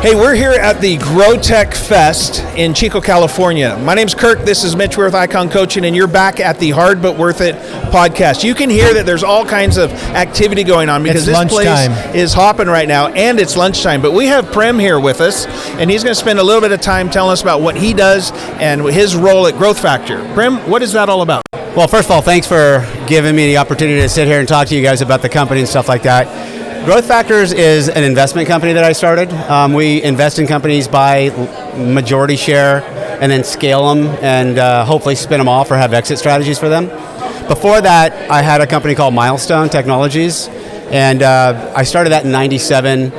Hey, we're here at the GrowTECH Fest in Chico, California. My name's Kirk, this is Mitch, we're with Icon Coaching, and you're back at the Hard But Worth It podcast. You can hear that there's all kinds of activity going on because this place is hopping right now, and it's lunchtime. But we have Prem here with us, and he's going to spend a little bit of time telling us about what he does and his role at Growth Factor. Prem, what is that all about? Well, first of all, thanks for giving me the opportunity to sit here and talk to you guys about the company and stuff like that. Growth Factors is an investment company that I started. We invest in companies, buy majority share, and then scale them and hopefully spin them off or have exit strategies for them. Before that, I had a company called Milestone Technologies, and I started that in '97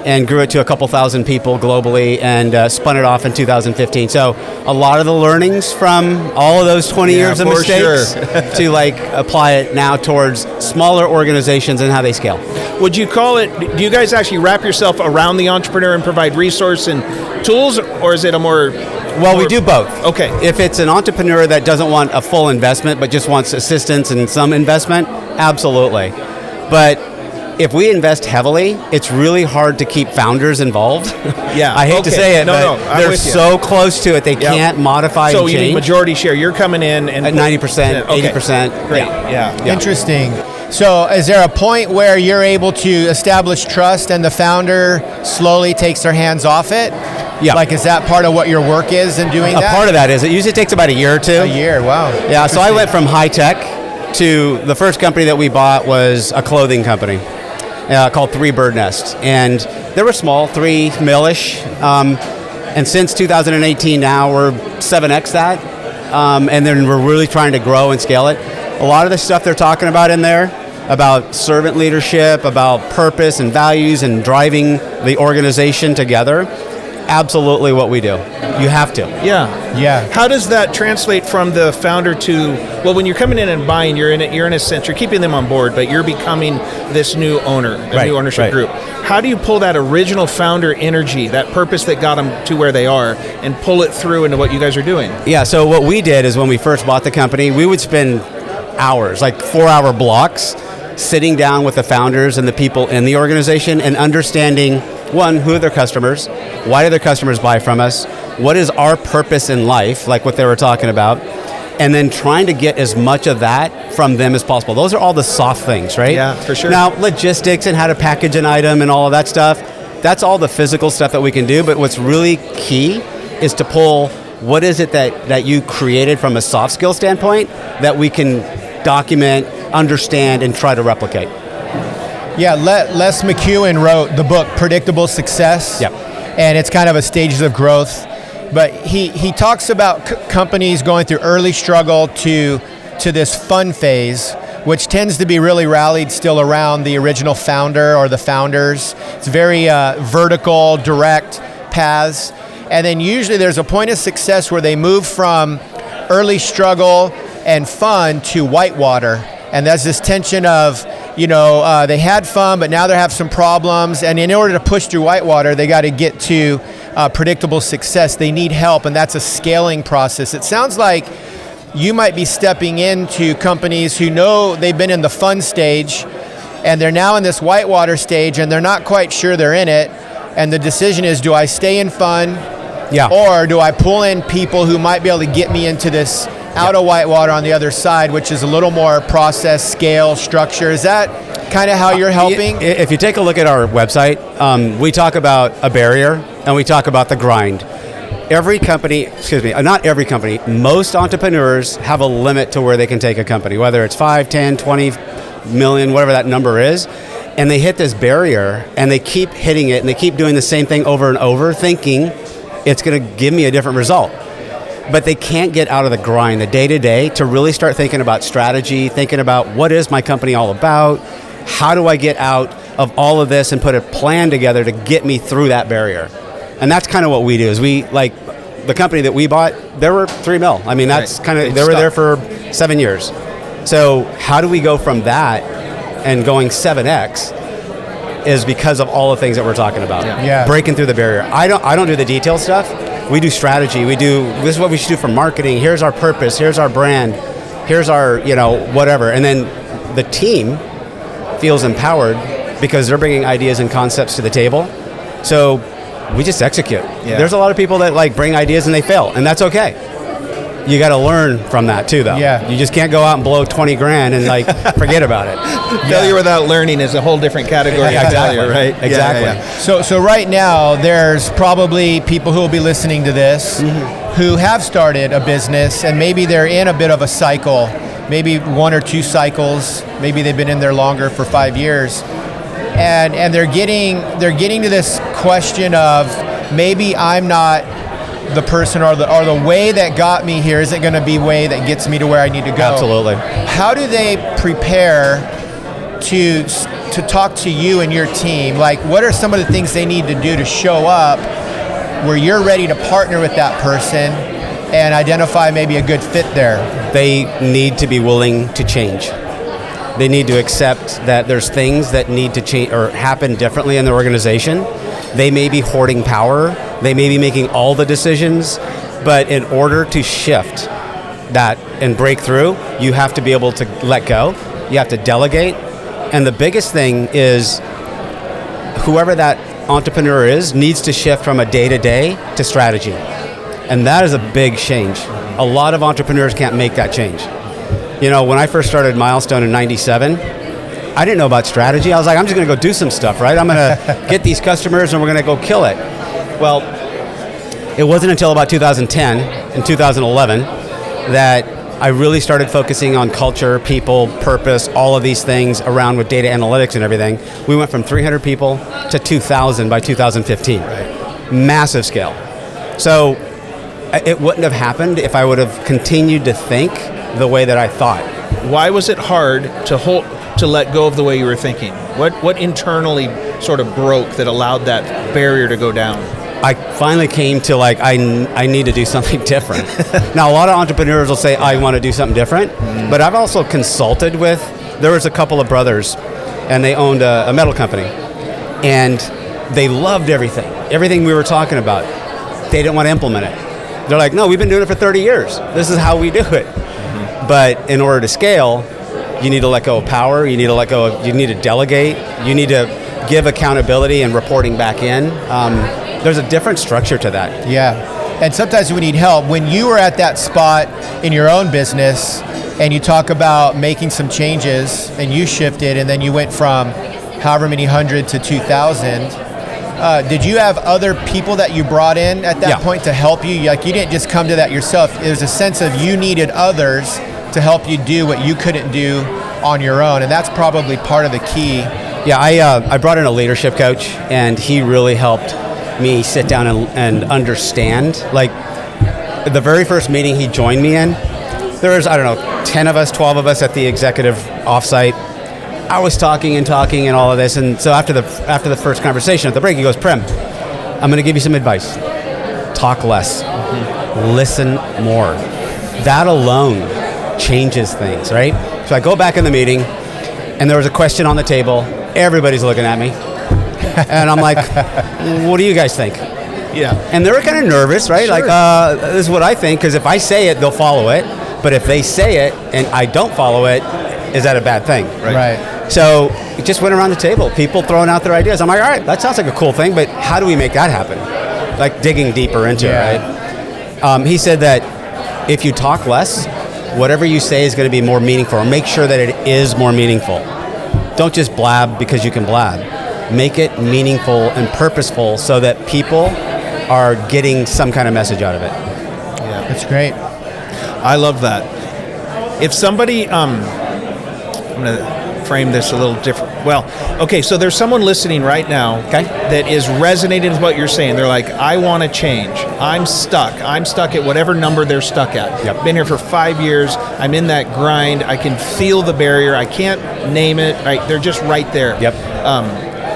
and grew it to a couple thousand people globally and spun it off in 2015. So a lot of the learnings from all of those 20 years of mistakes to apply it now towards smaller organizations and how they scale. Would you call it, do you guys actually wrap yourself around the entrepreneur and provide resource and tools, or is it a more... Well, we do both. Okay. If it's an entrepreneur that doesn't want a full investment but just wants assistance and some investment, absolutely. But if we invest heavily, it's really hard to keep founders involved. Yeah. I hate to say it, but they're so close to it, they can't modify and change. So you need majority share. You're coming in and... At 90%, 80%. Great. Yeah. Interesting. So is there a point where you're able to establish trust and the founder slowly takes their hands off it? Yeah. Is that part of what your work is in doing that? A part of that is, it usually takes about a year or two. A year, wow. Yeah, so I went from high tech to the first company that we bought was a clothing company called Three Bird Nest. And they were small, 3 mil-ish. And since 2018 now, we're 7x that. And then we're really trying to grow and scale it. A lot of the stuff they're talking about in there, about servant leadership, about purpose and values and driving the organization together, absolutely what we do. You have to. Yeah. How does that translate from the founder to, well, when you're coming in and buying, you're in a sense, you're keeping them on board, but you're becoming this new owner, new ownership group. How do you pull that original founder energy, that purpose that got them to where they are, and pull it through into what you guys are doing? Yeah, so what we did is when we first bought the company, we would spend hours, 4-hour blocks, sitting down with the founders and the people in the organization and understanding, one, who are their customers, why do their customers buy from us, what is our purpose in life, like what they were talking about, and then trying to get as much of that from them as possible. Those are all the soft things, right? Yeah, for sure. Now, logistics and how to package an item and all of that stuff, that's all the physical stuff that we can do, but what's really key is to pull what is it that you created from a soft skill standpoint that we can document, understand, and try to replicate. Yeah, Les McEwen wrote the book Predictable Success. Yep. And it's kind of a stages of growth. But he talks about companies going through early struggle to this fun phase, which tends to be really rallied still around the original founder or the founders. It's very vertical, direct paths. And then usually there's a point of success where they move from early struggle and fun to whitewater. And there's this tension of, they had fun, but now they have some problems. And in order to push through whitewater, they got to get to predictable success. They need help, and that's a scaling process. It sounds like you might be stepping into companies who know they've been in the fun stage, and they're now in this whitewater stage, and they're not quite sure they're in it. And the decision is, do I stay in fun? Yeah. Or do I pull in people who might be able to get me into this out of whitewater on the other side, which is a little more process, scale, structure? Is that kind of how you're helping? If you take a look at our website, we talk about a barrier and we talk about the grind. Every company, not every company, most entrepreneurs have a limit to where they can take a company, whether it's 5, 10, 20 million, whatever that number is. And they hit this barrier and they keep hitting it and they keep doing the same thing over and over, thinking it's going to give me a different result. But they can't get out of the grind, the day-to-day, to really start thinking about strategy, thinking about what is my company all about, how do I get out of all of this and put a plan together to get me through that barrier. And that's kind of what we do, is the company that we bought, they were 3 mil. I mean, that's kind of, they were there for 7 years. So how do we go from that and going 7x is because of all the things that we're talking about. Yeah. Breaking through the barrier. I don't do the detail stuff. We do strategy. This is what we should do for marketing. Here's our purpose. Here's our brand. Here's our, whatever. And then the team feels empowered because they're bringing ideas and concepts to the table. So we just execute. Yeah. There's a lot of people that like bring ideas and they fail, and that's okay. You got to learn from that too, though. Yeah. You just can't go out and blow 20 grand and like forget about it. Failure without learning is a whole different category of failure, right? Exactly. So right now, there's probably people who will be listening to this who have started a business, and maybe they're in a bit of a cycle, maybe 1 or 2 cycles, maybe they've been in there longer for 5 years, and they're getting to this question of, maybe I'm not the person, or the way that got me here isn't going to be way that gets me to where I need to go. Absolutely. How do they prepare to talk to you and your team? Like, what are some of the things they need to do to show up where you're ready to partner with that person and identify maybe a good fit there? They need to be willing to change. They need to accept that there's things that need to change or happen differently in their organization. They may be hoarding power. They may be making all the decisions, but in order to shift that and break through, you have to be able to let go. You have to delegate. And the biggest thing is, whoever that entrepreneur is needs to shift from a day-to-day to strategy. And that is a big change. A lot of entrepreneurs can't make that change. You know, when I first started Milestone in '97, I didn't know about strategy. I was like, I'm just going to go do some stuff, right? I'm going to get these customers and we're going to go kill it. Well, it wasn't until about 2010 and 2011 that I really started focusing on culture, people, purpose, all of these things around with data analytics and everything. We went from 300 people to 2,000 by 2015. Right. Massive scale. So it wouldn't have happened if I would have continued to think the way that I thought. Why was it hard to let go of the way you were thinking? What internally sort of broke that allowed that barrier to go down? I finally came to like, I need to do something different. Now, a lot of entrepreneurs will say, I want to do something different, but I've also consulted with, there was a couple of brothers, and they owned a metal company, and they loved everything we were talking about. They didn't want to implement it. They're like, no, we've been doing it for 30 years. This is how we do it. But in order to scale, you need to let go of power, you need to delegate, you need to give accountability and reporting back in. There's a different structure to that. Yeah, and sometimes we need help. When you were at that spot in your own business and you talk about making some changes and you shifted and then you went from however many hundred to 2,000, did you have other people that you brought in at that point to help you? Like, you didn't just come to that yourself. There's a sense of you needed others to help you do what you couldn't do on your own, and that's probably part of the key. Yeah, I brought in a leadership coach, and he really helped me sit down and understand. Like, the very first meeting he joined me in, there was, 10 of us, 12 of us at the executive offsite. I was talking and all of this, and so after the first conversation at the break, he goes, Prem, I'm going to give you some advice. Talk less. Listen more. That alone changes things, right? So I go back in the meeting, and there was a question on the table. Everybody's looking at me. And I'm like, what do you guys think? Yeah. And they were kind of nervous, right? Sure. Like, this is what I think, because if I say it, they'll follow it. But if they say it and I don't follow it, is that a bad thing? Right. So it just went around the table, people throwing out their ideas. I'm like, all right, that sounds like a cool thing, but how do we make that happen? Like digging deeper into it, right? He said that if you talk less, whatever you say is going to be more meaningful, or make sure that it is more meaningful. Don't just blab because you can blab. Make it meaningful and purposeful so that people are getting some kind of message out of it. Yeah, that's great. I love that. If somebody, I'm going to frame this a little different. Well, okay, so there's someone listening right now that is resonating with what you're saying. They're like, I want to change. I'm stuck at whatever number they're stuck at. Yep. Been here for 5 years. I'm in that grind. I can feel the barrier. I can't name it. Right? They're just right there. Yep.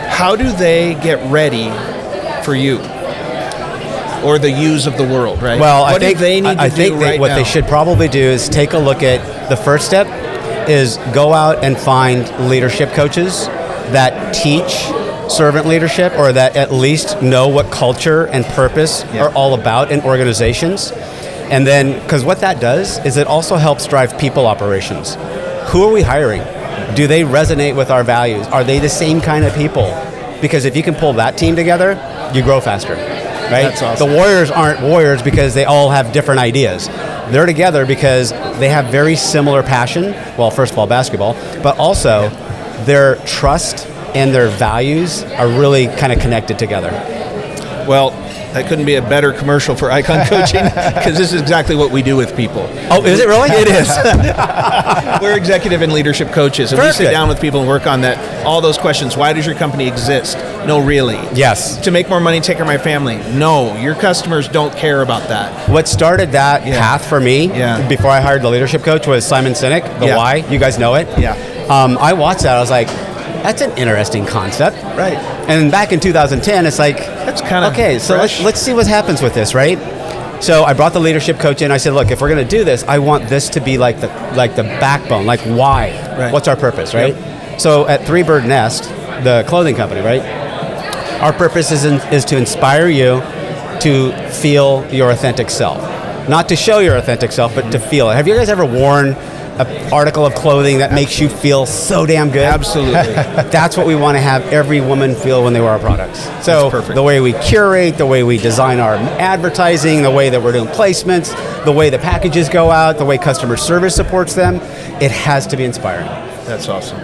How do they get ready for you? Or the yous of the world, right? Well, what do they need to do right now? What they should probably do is take a look at the first step is go out and find leadership coaches that teach servant leadership, or that at least know what culture and purpose are all about in organizations. And then, because what that does is it also helps drive people operations. Who are we hiring? Do they resonate with our values? Are they the same kind of people? Because if you can pull that team together, you grow faster, right? That's awesome. The warriors aren't warriors because they all have different ideas. They're together because they have very similar passion. Well, first of all, basketball, but also their trust and their values are really kind of connected together. Well, that couldn't be a better commercial for Icon Coaching because this is exactly what we do with people. Oh, is it really? It is. We're executive and leadership coaches, and we sit down with people and work on that. All those questions. Why does your company exist? No, really. Yes. To make more money, take care of my family. No, your customers don't care about that. What started that path for me before I hired the leadership coach was Simon Sinek, the why. You guys know it. Yeah. I watched that. I was like, that's an interesting concept. Right. And back in 2010, it's like, that's kind of okay, so let's see what happens with this, right? So I brought the leadership coach in. I said, look, if we're going to do this, I want this to be like the backbone, like why? Right. What's our purpose, right? Yep. So at Three Bird Nest, the clothing company, right? Our purpose is to inspire you to feel your authentic self. Not to show your authentic self, but to feel it. Have you guys ever worn an article of clothing that makes you feel so damn good? Absolutely. That's what we want to have every woman feel when they wear our products. So the way we curate, the way we design our advertising, the way that we're doing placements, the way the packages go out, the way customer service supports them, it has to be inspiring. That's awesome.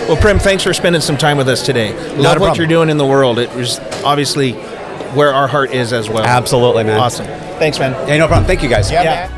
Well, Prem, thanks for spending some time with us today. Love what you're doing in the world. It was obviously where our heart is as well. Absolutely, man. Awesome. Thanks, man. Yeah, no problem. Thank you, guys. Yeah.